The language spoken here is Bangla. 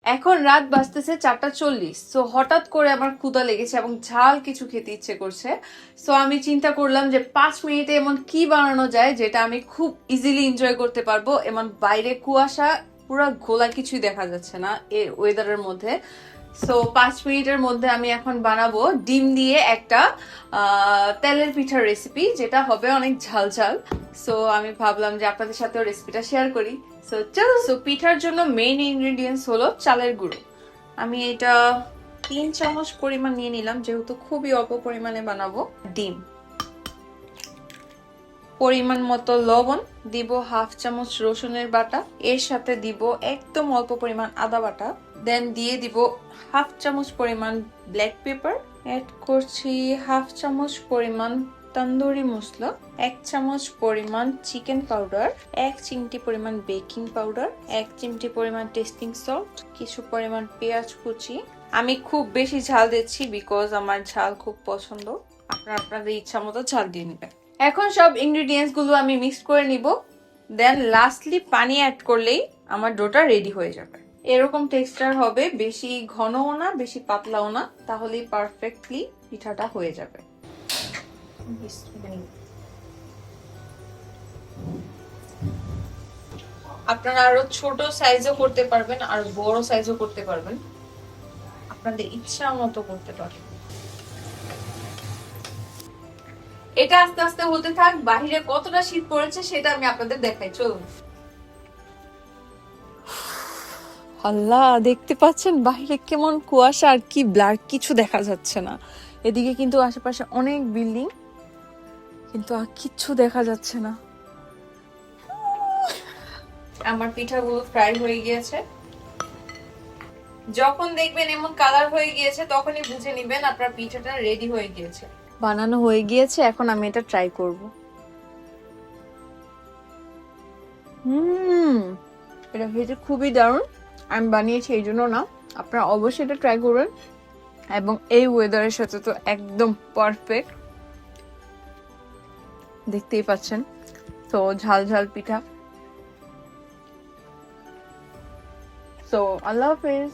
এখন রাত বাজতেছে 4:40। সো হঠাৎ করে আমার ক্ষুধা লেগেছে এবং ঝাল কিছু খেতে ইচ্ছে করছে। সো আমি চিন্তা করলাম যে 5 মিনিটে এমন কি বানানো যায় যেটা আমি খুব ইজিলি এনজয় করতে পারবো। এমন বাইরে কুয়াশা, পুরো ঘোলা কিছুই দেখা যাচ্ছে না এই ওয়েদারের মধ্যে। সো 5 মিনিটের মধ্যে আমি এখন বানাবো ডিম দিয়ে একটা তেলের পিঠার রেসিপি, যেটা হবে অনেক ঝাল ঝাল। সো আমি ভাবলাম যে আপনাদের সাথেও রেসিপিটা শেয়ার করি। সো চলো। সো পিঠার জন্য মেইন ইনগ্রেডিয়েন্টস হলো চালের গুঁড়ো। আমি এটা 3 চামচ পরিমাণ নিয়ে নিলাম, যেহেতু খুবই অল্প পরিমাণে বানাবো। ডিম, পরিমাণ মতো লবণ দিব, 1/2 চামচ রসুনের বাটা, এর সাথে দিব একদম অল্প পরিমাণ আদা বাটা, দেন দিয়ে দিব 1/2 চামচ পরিমাণ ব্ল্যাক পেপার, অ্যাড করছি 1/2 চামচ পরিমাণ তন্দুরি মশলা, 1 চামচ পরিমাণ চিকেন পাউডার, 1 চিমটি পরিমাণ বেকিং পাউডার, 1 চিমটি পরিমাণ টেস্টিং সল্ট, কিছু পরিমাণ পেঁয়াজ কুচি। আমি খুব বেশি ঝাল দিচ্ছি বিকজ আমার ঝাল খুব পছন্দ। আপনারা আপনাদের ইচ্ছা মতো ঝাল দিয়ে নেবেন। এখন সব ইনগ্রেডিয়েন্টস গুলো আমি মিক্স করে নিব, দেন লাস্টলি পানি অ্যাড করলেই আমার ডোটা রেডি হয়ে যাবে। এরকম টেক্সচার হবে, বেশি ঘনও না বেশি পাতলাও না, তাহলেই পারফেক্টলি পিঠাটা হয়ে যাবে। আপনারা আরো ছোট সাইজও করতে পারবেন, আর বড় সাইজও করতে পারবেন, আপনাদের ইচ্ছা মতো করতে পারবেন। এটা আস্তে আস্তে হতে থাক। বাহিরে কতটা শীত পড়েছে সেটা আমি আপনাদের দেখাই, চলুন। আল্লাহ, দেখতে পাচ্ছেন বাইরে কেমন কুয়াশা আর কি ব্লার, কিছু দেখা যাচ্ছে না। এদিকে কিন্তু আশেপাশে অনেক বিল্ডিং, কিন্তু আর কিচ্ছু দেখা যাচ্ছে না। আমার পিঠাগুলো ফ্রাই হয়ে গিয়েছে। যখন দেখবেন এমন কালার হয়ে গিয়েছে তখনই বুঝে নিবেন আপনার পিঠাটা রেডি হয়ে গিয়েছে, বানানো হয়ে গিয়েছে। এখন আমি এটা ট্রাই করব। এটা খেতে খুবই দারুণ। আমি বানিয়েছি এই জন্য না, আপনারা অবশ্যই এটা ট্রাই করবেন, এবং এই ওয়েদারের সাথে তো একদম পারফেক্ট। দেখতেই পাচ্ছেন তো ঝাল ঝাল পিঠা। তো আল্লাহ হাফেজ।